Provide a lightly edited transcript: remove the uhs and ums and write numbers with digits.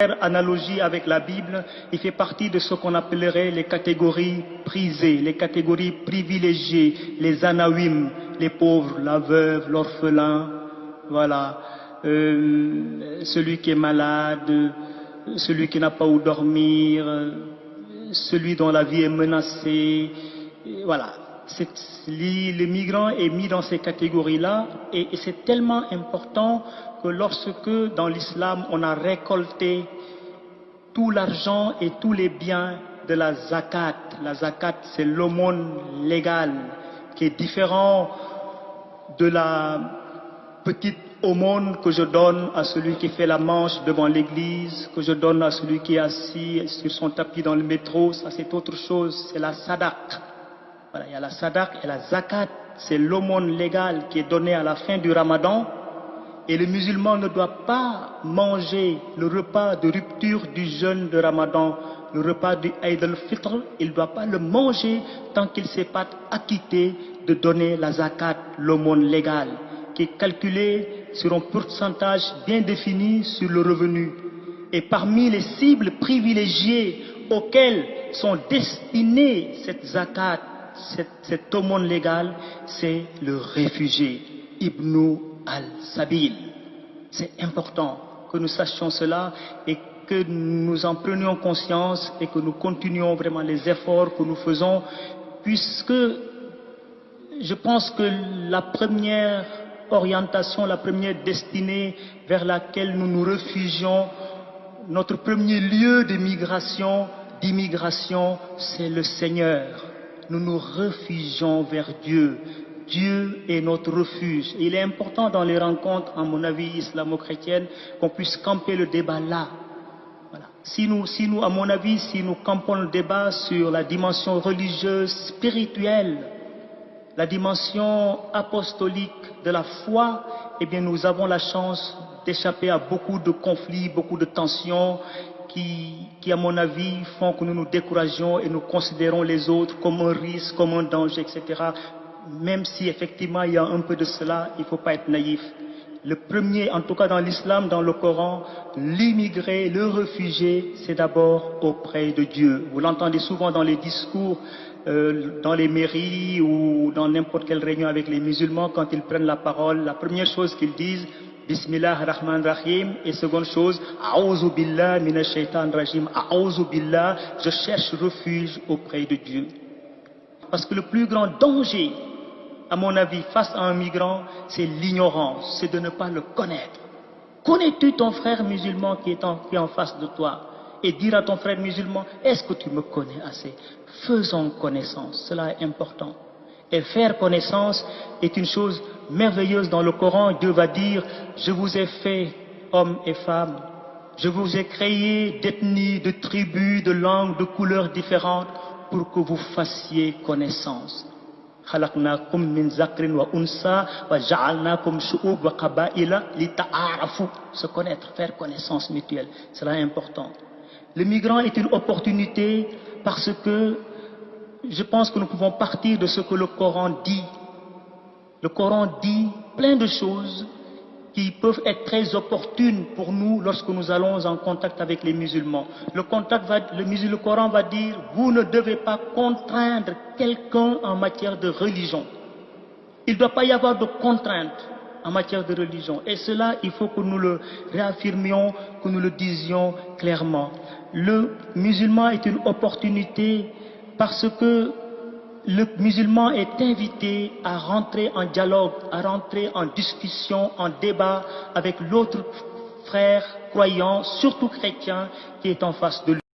Analogie avec la Bible, il fait partie de ce qu'on appellerait les catégories prisées, les catégories privilégiées, les anawim, les pauvres, la veuve, l'orphelin, voilà, celui qui est malade, celui qui n'a pas où dormir, celui dont la vie est menacée, voilà. Le migrant est mis dans ces catégories-là et c'est tellement important que lorsque dans l'islam on a récolté tout l'argent et tous les biens de la zakat c'est l'aumône légale qui est différent de la petite aumône que je donne à celui qui fait la manche devant l'église, que je donne à celui qui est assis sur son tapis dans le métro, ça c'est autre chose, c'est la sadaq. Voilà, il y a la sadaq et la zakat, c'est l'aumône légale qui est donnée à la fin du ramadan. Et le musulman ne doit pas manger le repas de rupture du jeûne de ramadan, le repas du Eid al-Fitr, il ne doit pas le manger tant qu'il ne s'est pas acquitté de donner la zakat, l'aumône légale, qui est calculée sur un pourcentage bien défini sur le revenu. Et parmi les cibles privilégiées auxquelles sont destinées cette zakat, cette aumône légale, c'est le réfugié, Ibn al-Sabil. C'est important que nous sachions cela et que nous en prenions conscience et que nous continuions vraiment les efforts que nous faisons, puisque je pense que la première orientation, la première destinée vers laquelle nous nous réfugions, notre premier lieu d'immigration, c'est le Seigneur. Nous nous réfugions vers Dieu. Dieu est notre refuge. Et il est important dans les rencontres, à mon avis, islamo-chrétiennes, qu'on puisse camper le débat là. Voilà. Si nous, à mon avis, si nous campons le débat sur la dimension religieuse, spirituelle, la dimension apostolique de la foi, eh bien, nous avons la chance d'échapper à beaucoup de conflits, beaucoup de tensions, qui, à mon avis, font que nous nous décourageons et nous considérons les autres comme un risque, comme un danger, etc. Même si effectivement il y a un peu de cela, il ne faut pas être naïf. Le premier, en tout cas dans l'islam, dans le Coran, l'immigré, le réfugié, c'est d'abord auprès de Dieu. Vous l'entendez souvent dans les discours, dans les mairies ou dans n'importe quelle réunion avec les musulmans, quand ils prennent la parole, la première chose qu'ils disent, Bismillah ar-Rahman ar-Rahim, et seconde chose, A'ouzou billah minash shaitan rajim, A'ouzou billah, je cherche refuge auprès de Dieu. Parce que le plus grand danger, à mon avis, face à un migrant, c'est l'ignorance, c'est de ne pas le connaître. Connais-tu ton frère musulman qui est en face de toi? Et dire à ton frère musulman, est-ce que tu me connais assez? Faisons connaissance, cela est important. Et faire connaissance est une chose merveilleuse dans le Coran. Dieu va dire, je vous ai fait hommes et femmes, je vous ai créé d'ethnies, de tribus, de langues, de couleurs différentes pour que vous fassiez connaissance. Khalaqnakum min zakrin wa unsa wa ja'alnakum shu'ub wa qaba'ila li ta'arafu. Se connaître, faire connaissance mutuelle, cela est important. Le migrant est une opportunité parce que je pense que nous pouvons partir de ce que le Coran dit. Le Coran dit plein de choses qui peuvent être très opportunes pour nous lorsque nous allons en contact avec les musulmans. Le Coran va dire, vous ne devez pas contraindre quelqu'un en matière de religion. Il ne doit pas y avoir de contrainte en matière de religion. Et cela, il faut que nous le réaffirmions, que nous le disions clairement. Le musulman est une opportunité parce que le musulman est invité à rentrer en dialogue, à rentrer en discussion, en débat avec l'autre frère croyant, surtout chrétien, qui est en face de lui.